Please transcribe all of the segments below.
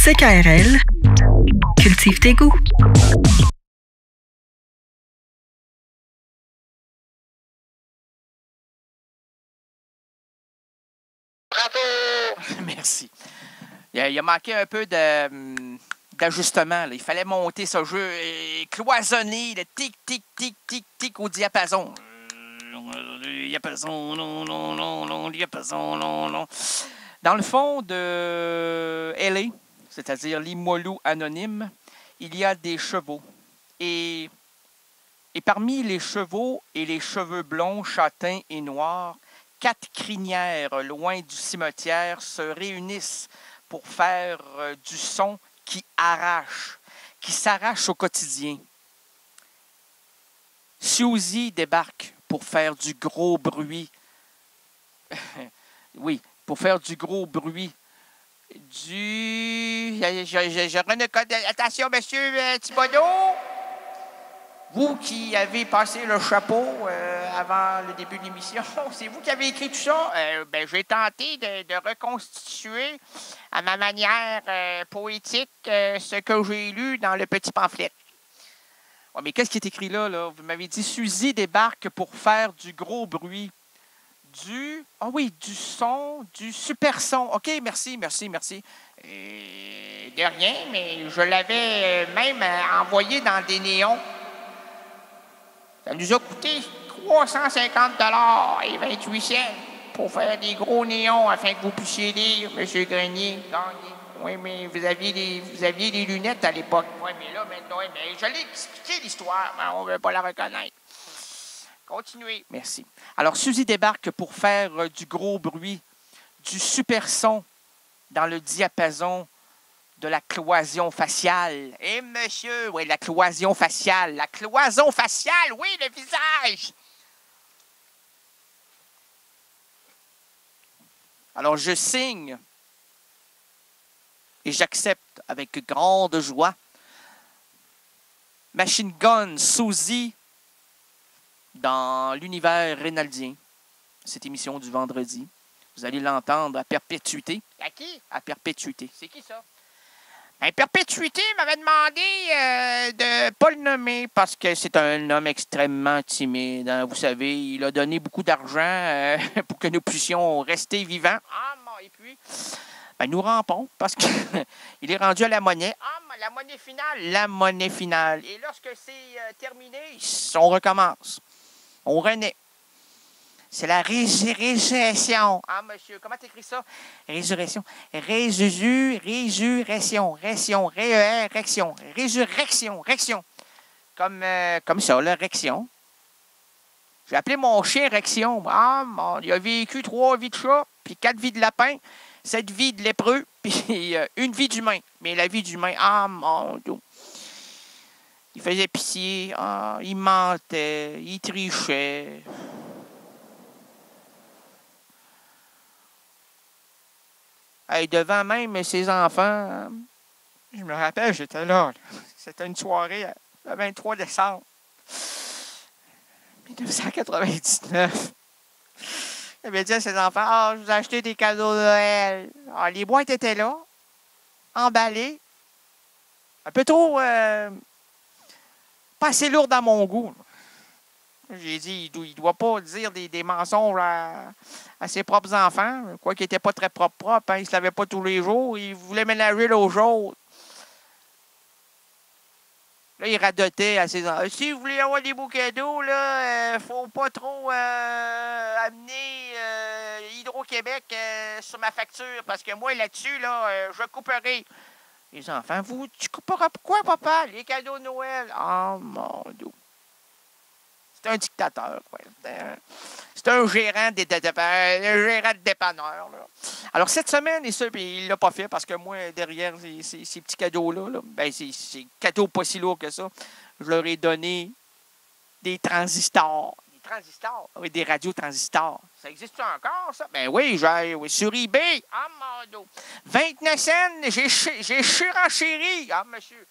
CKRL, cultive tes goûts. Bravo! Merci. Il a manqué un peu d'ajustement. Là. Il fallait monter ce jeu et cloisonner le tic, tic, tic, tic, tic au diapason. Diapason, non, non, non, non, diapason, non, non. Dans le fond de LA, c'est-à-dire Limoilou anonyme, il y a des chevaux. Et parmi les chevaux et les cheveux blonds, châtains et noirs, 4 crinières loin du cimetière se réunissent pour faire du son qui arrache, qui s'arrache au quotidien. Suzy débarque pour faire du gros bruit. Oui, pour faire du gros bruit. Je reconnais. Attention, monsieur Thibodeau. Vous qui avez passé le chapeau avant le début de l'émission, c'est vous qui avez écrit tout ça? J'ai tenté de reconstituer à ma manière poétique ce que j'ai lu dans le petit pamphlet. Ouais, mais qu'est-ce qui est écrit là? Vous m'avez dit Suzy débarque pour faire du gros bruit. Du son, du super son. OK, merci. De rien, mais je l'avais même envoyé dans des néons. Ça nous a coûté 350 $ et 28 cents pour faire des gros néons afin que vous puissiez lire, M. Grenier. Oui, mais vous aviez des lunettes à l'époque. Oui, mais là, maintenant, je l'ai expliqué l'histoire, mais on ne veut pas la reconnaître. Continuez. Merci. Alors, Suzy débarque pour faire du gros bruit, du super son dans le diapason de la cloison faciale. Eh, monsieur, oui, la cloison faciale. La cloison faciale, oui, le visage. Alors, je signe et j'accepte avec grande joie. Machine Gun Suzy dans l'univers rénaldien. Cette émission du vendredi. Vous allez l'entendre à perpétuité. À qui? À perpétuité. C'est qui ça? Ben, Perpétuité m'avait demandé de ne pas le nommer parce que c'est un homme extrêmement timide. Hein. Vous savez, il a donné beaucoup d'argent pour que nous puissions rester vivants. Ah, et puis, nous rampons parce qu'il est rendu à la monnaie. Ah, la monnaie finale. La monnaie finale. Et lorsque c'est terminé, on recommence. On renaît. C'est la résurrection. Ah, monsieur, comment t'écris ça? Résurrection. Résurrection. Résurrection. Résurrection. Comme ça, là, Rection. J'ai appelé mon chien Rection. Ah, il a vécu 3 vies de chat, puis 4 vies de lapin, 7 vies de lépreux, puis 1 vie d'humain. Mais la vie d'humain, ah, mon Dieu. Il faisait pitié. Ah, il mentait. Il trichait. Hey, devant même ses enfants, je me rappelle, j'étais là. C'était une soirée le 23 décembre 1999. Il avait dit à ses enfants, je vous ai acheté des cadeaux de Noël. Alors, les boîtes étaient là, emballées, un peu trop, pas assez lourdes à mon goût. J'ai dit, il doit pas dire des mensonges à ses propres enfants. Quoi qu'il n'était pas très propre, hein, il ne se lavait pas tous les jours. Il voulait ménager l'eau chaude. Là, il radotait à ses enfants. Si vous voulez avoir des beaux cadeaux, là, faut pas trop amener Hydro-Québec sur ma facture. Parce que moi, là-dessus, là, je couperai. Les enfants, tu couperas pourquoi, papa? Les cadeaux de Noël. Oh, mon Dieu. C'est un dictateur, quoi. C'est un gérant de dépanneur. Là. Alors, cette semaine, il ne l'a pas fait parce que moi, derrière ces petits cadeaux-là, ces cadeaux pas si lourds que ça, je leur ai donné des transistors. Des transistors? Oui, des radios transistors. Ça existe encore, ça? Ben oui, sur eBay. Ah, mon Dieu. 29 cents, j'ai surenchéri. Ah, monsieur.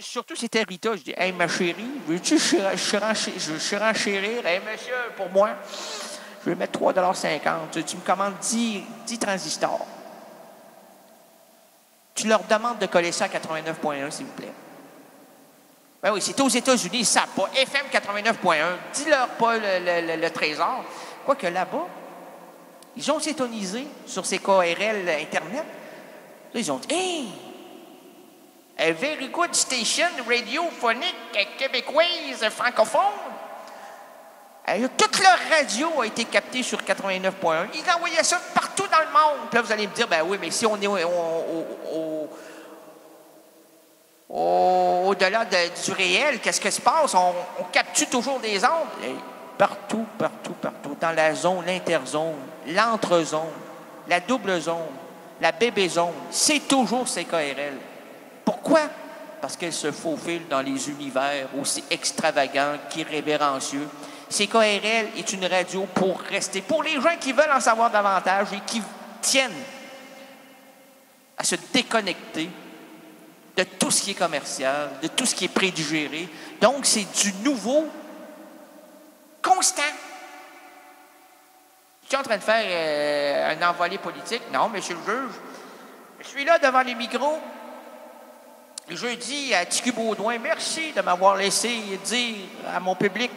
Surtout, c'était Rita. Je dis, hey, ma chérie, veux-tu surenchérir? Hey, monsieur, pour moi, je vais mettre 3,50 $. Tu me commandes 10 transistors. Tu tu leur demandes de coller ça à 89.1, s'il vous plaît. Ben oui, c'est aux États-Unis, ils ne savent pas. FM 89.1, dis-leur pas le trésor. Quoique là-bas, ils ont s'étonisé sur ces KRL Internet. Là, ils ont dit, hey! A very good station radiophonique québécoise francophone. Toute leur radio a été captée sur 89.1. Ils envoyaient ça partout dans le monde. Puis là, vous allez me dire, ben oui, mais si on est au-delà du réel, qu'est-ce qui se passe? On capture toujours des ondes. Et partout, partout, partout. Dans la zone, l'interzone, l'entrezone, la double zone, la bébé zone, c'est toujours CKRL. Pourquoi? Parce qu'elle se faufile dans les univers aussi extravagants qu'irrévérencieux. CKRL est une radio pour rester. Pour les gens qui veulent en savoir davantage et qui tiennent à se déconnecter de tout ce qui est commercial, de tout ce qui est prédigéré. Donc, c'est du nouveau constant. Je suis en train de faire un envolé politique. Non, monsieur le juge, je suis là devant les micros. Je dis à Ticu Baudouin, merci de m'avoir laissé dire à mon public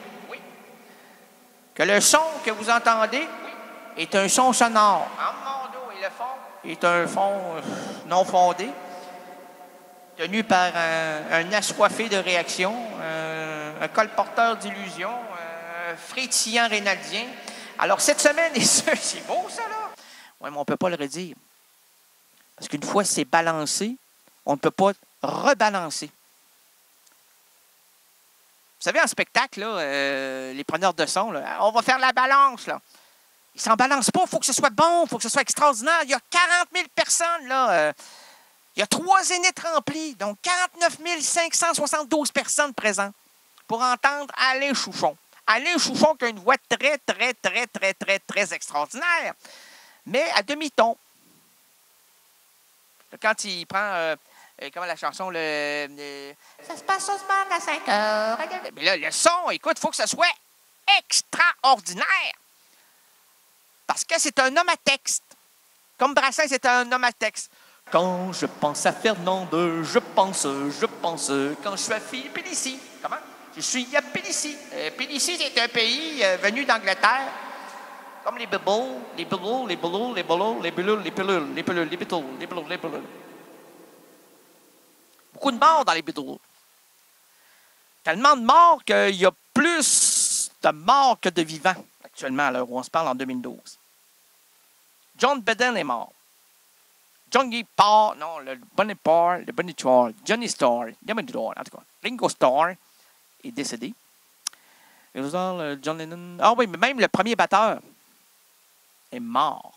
que le son que vous entendez est un son sonore. Entre mon dos et le fond est un fond non fondé, tenu par un assoiffé de réaction, un colporteur d'illusions, un frétillant rénaldien. Alors, cette semaine, et ça, c'est beau, ça, là? Oui, mais on ne peut pas le redire. Parce qu'une fois c'est balancé, on ne peut pas rebalancer. Vous savez, en spectacle, là, les preneurs de son, là, on va faire la balance, là. Ils ne s'en balancent pas, il faut que ce soit bon, il faut que ce soit extraordinaire. Il y a 40 000 personnes, là. Il y a 3 zéniths remplis, donc 49 572 personnes présentes pour entendre Alain Chouchon. Alain Chouchon qui a une voix très, très, très, très, très, très extraordinaire, mais à demi-ton. Quand il prend... comment la chanson, ça se passe au semaine à 5 heures. Mais là, le son, écoute, il faut que ce soit extraordinaire. Parce que c'est un homme à texte. Comme Brassens, c'est un homme à texte. Quand je pense à Fernande, je pense. Quand je suis à Félicie. Comment? Je suis à Félicie. Félicie, c'est un pays venu d'Angleterre. Comme les bibbles, les pilules, les pilules. Beaucoup de morts dans les bidons. Tellement de morts qu'il y a plus de morts que de vivants actuellement, à l'heure où on se parle en 2012. John Beden est mort. Johnny Parr, non, le Bonnie Starr, Johnny Starr, en tout cas, Ringo Starr est décédé. John Lennon. Ah oui, mais même le premier batteur est mort.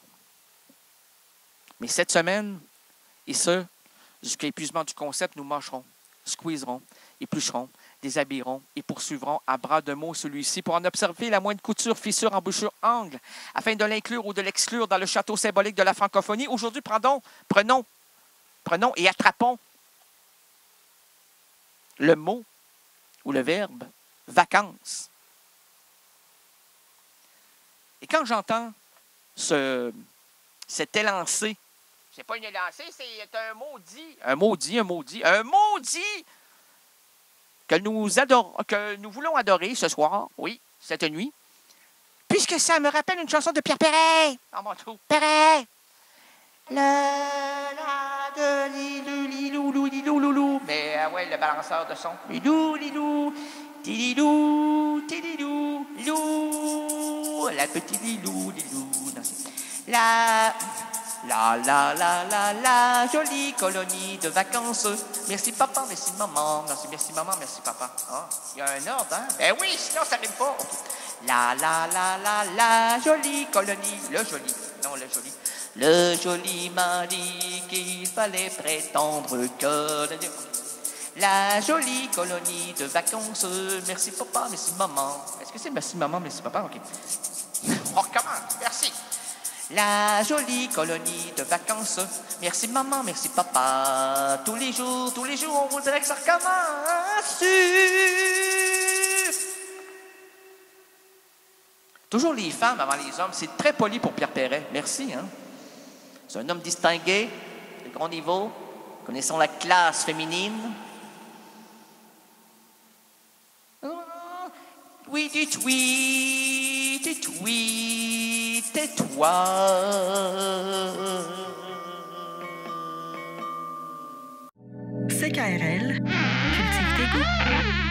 Mais cette semaine, et ce, jusqu'à l'épuisement du concept, nous mâcherons, squeezerons, éplucherons, déshabillerons et poursuivrons à bras de mots celui-ci pour en observer la moindre couture, fissure, embouchure, angle, afin de l'inclure ou de l'exclure dans le château symbolique de la francophonie. Aujourd'hui, prenons et attrapons le mot ou le verbe « vacances ». Et quand j'entends cet élancé, c'est pas une élancée, c'est un maudit que nous voulons adorer ce soir, oui, cette nuit, puisque ça me rappelle une chanson de Pierre Perret. Oh mon Dieu, Perret. Mais ouais, le balanceur de son. La petite lilou. La jolie colonie de vacances. Merci papa, merci maman, merci maman, merci papa. Ah, il y a un ordre, hein? Ben oui, sinon ça n'arrive pas. Okay. La jolie colonie, le joli. Le joli m'a dit qu'il fallait prétendre que... La jolie colonie de vacances. Merci papa, merci maman. Est-ce que c'est merci maman, merci papa? OK. On recommence, merci. La jolie colonie de vacances. Merci maman, merci papa. Tous les jours, on voudrait que ça recommence. Toujours les femmes avant les hommes. C'est très poli pour Pierre Perret. Merci, hein? C'est un homme distingué, de grand niveau, Connaissons la classe féminine. Oui, dites oui, dites oui, tais-toi. CKRL, cultive tes goûts.